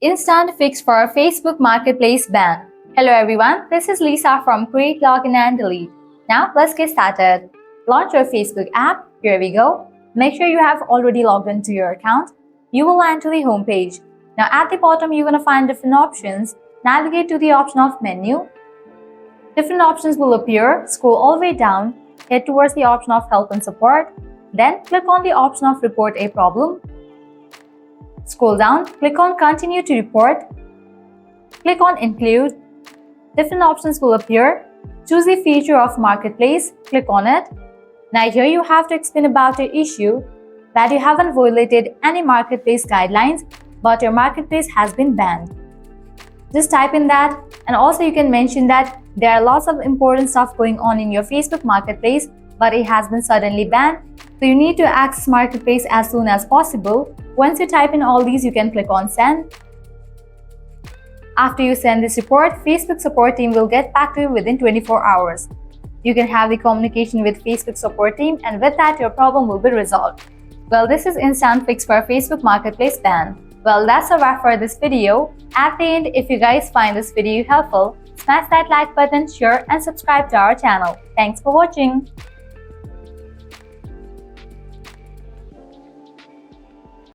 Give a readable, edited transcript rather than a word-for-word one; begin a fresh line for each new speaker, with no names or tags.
Instant fix for Facebook Marketplace ban. Hello everyone, this is Lisa from Create, Login and Delete. Now let's get started. Launch your Facebook app. Here we go. Make sure you have already logged into your account. You will land to the home page. Now at the bottom you're going to find different options. Navigate to the option of menu. Different options will appear. Scroll all the way down. Head towards the option of help and support. Then click on the option of report a problem. Scroll down, click on continue to report. Click on include. Different options will appear. Choose the feature of marketplace. Click on it. Now here you have to explain about your issue, that you haven't violated any marketplace guidelines, but your marketplace has been banned. Just type in that, and also you can mention that there are lots of important stuff going on in your Facebook marketplace, but it has been suddenly banned. So you need to access marketplace as soon as possible. Once you type in all these, you can click on send. After you send this report, Facebook support team will get back to you within 24 hours. You can have the communication with Facebook support team, and with that your problem will be resolved. Well, this is instant fix for Facebook marketplace ban. Well, that's a wrap for this video. At the end, if you guys find this video helpful, smash that like button, share and subscribe to our channel. Thanks for watching.